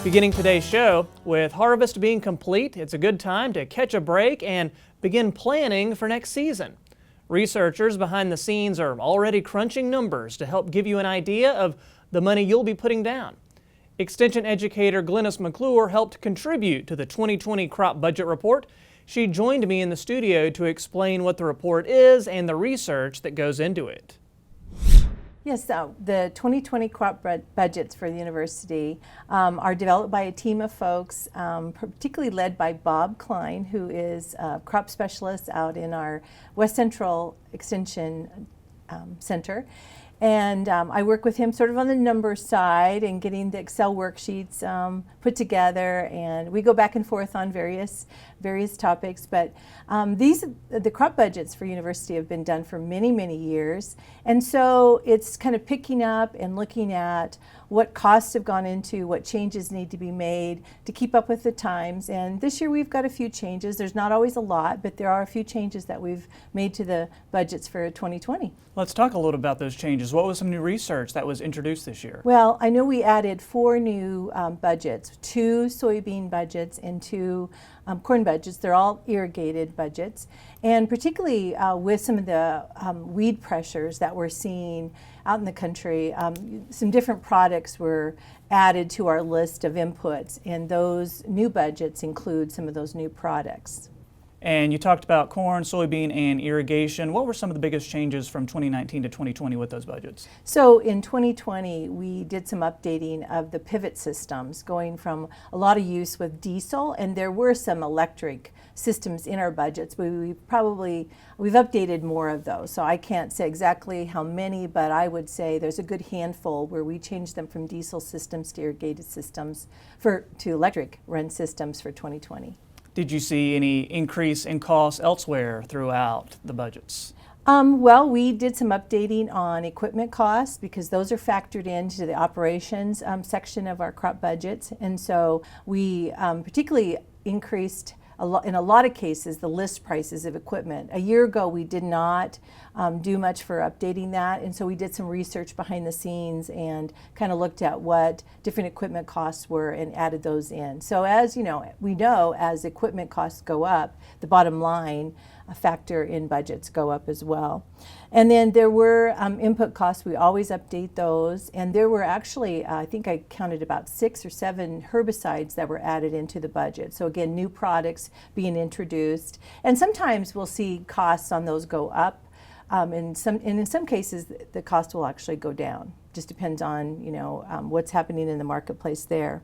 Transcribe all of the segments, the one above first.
Beginning today's show, with harvest being complete, it's a good time to catch a break and begin planning for next season. Researchers behind the scenes are already crunching numbers to help give you an idea of the money you'll be putting down. Extension educator Glennis McClure helped contribute to the 2020 crop budget report. She joined me in the studio to explain what the report is and the research that goes into it. Yes, so the 2020 crop budgets for the university are developed by a team of folks, particularly led by Bob Klein, who is a crop specialist out in our West Central Extension Center. And I work with him sort of on the number side and getting the Excel worksheets put together, and we go back and forth on various topics. But the crop budgets for university have been done for many years, and so it's kind of picking up and looking at what costs have gone into, what changes need to be made to keep up with the times. And this year we've got a few changes. There's not always a lot, but there are a few changes that we've made to the budgets for 2020. Let's talk a little about those changes. What was some new research that was introduced this year? Well, I know we added 4 new budgets, 2 soybean budgets and 2 corn budgets. They're all irrigated budgets. And particularly with some of the weed pressures that we're seeing out in the country, some different products were added to our list of inputs, and those new budgets include some of those new products. And you talked about corn, soybean, and irrigation. What were some of the biggest changes from 2019 to 2020 with those budgets? So in 2020, we did some updating of the pivot systems, going from a lot of use with diesel, and there were some electric systems in our budgets, but we've updated more of those. So I can't say exactly how many, but I would say there's a good handful where we changed them from diesel systems to irrigated systems to electric run systems for 2020. Did you see any increase in costs elsewhere throughout the budgets? Well, we did some updating on equipment costs because those are factored into the operations section of our crop budgets. And so we particularly increased in a lot of cases the list prices of equipment. A year ago we did not do much for updating that, and so we did some research behind the scenes and kind of looked at what different equipment costs were and added those in. So as you know, as equipment costs go up, the bottom line factor in budgets go up as well. And then there were input costs. We always update those, and there were actually I think I counted about 6 or 7 herbicides that were added into the budget. So again, new products being introduced, and sometimes we'll see costs on those go up, and in some cases the cost will actually go down. Just depends on what's happening in the marketplace there.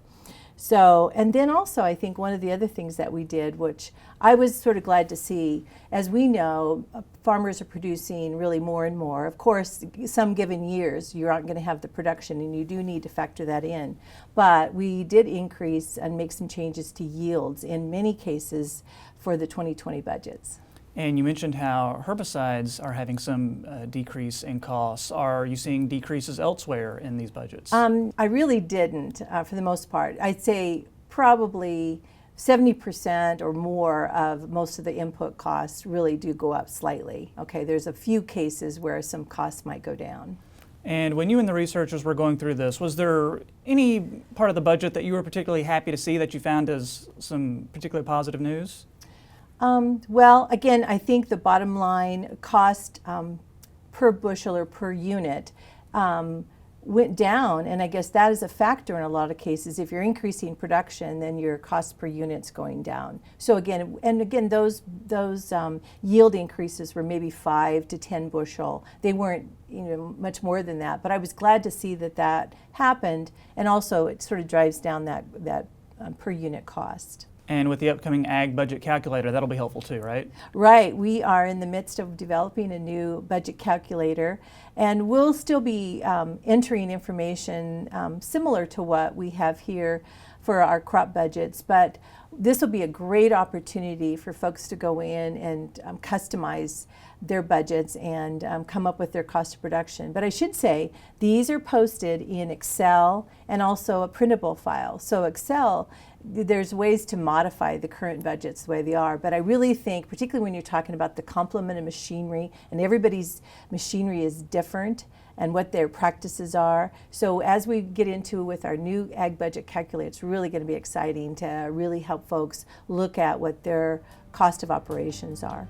So, and then also I think one of the other things that we did, which I was sort of glad to see, as we know, farmers are producing really more and more. Of course, some given years you aren't going to have the production, and you do need to factor that in. But we did increase and make some changes to yields in many cases for the 2020 budgets. And you mentioned how herbicides are having some decrease in costs. Are you seeing decreases elsewhere in these budgets? I really didn't, for the most part. I'd say probably 70% or more of most of the input costs really do go up slightly. Okay, there's a few cases where some costs might go down. And when you and the researchers were going through this, was there any part of the budget that you were particularly happy to see that you found as some particularly positive news? Well, again, I think the bottom line cost per bushel or per unit went down, and I guess that is a factor in a lot of cases. If you're increasing production, then your cost per unit's going down. So again, those yield increases were maybe 5 to 10 bushel. They weren't much more than that, but I was glad to see that happened, and also it sort of drives down that per unit cost. And with the upcoming Ag Budget Calculator, that'll be helpful too, right? Right. We are in the midst of developing a new budget calculator, and we'll still be entering information similar to what we have here for our crop budgets, but this will be a great opportunity for folks to go in and customize their budgets and come up with their cost of production. But I should say, these are posted in Excel and also a printable file. So Excel, there's ways to modify the current budgets the way they are, but I really think, particularly when you're talking about the complement of machinery, and everybody's machinery is different and what their practices are. So as we get into with our new ag budget calculator, it's really going to be exciting to really help folks look at what their cost of operations are.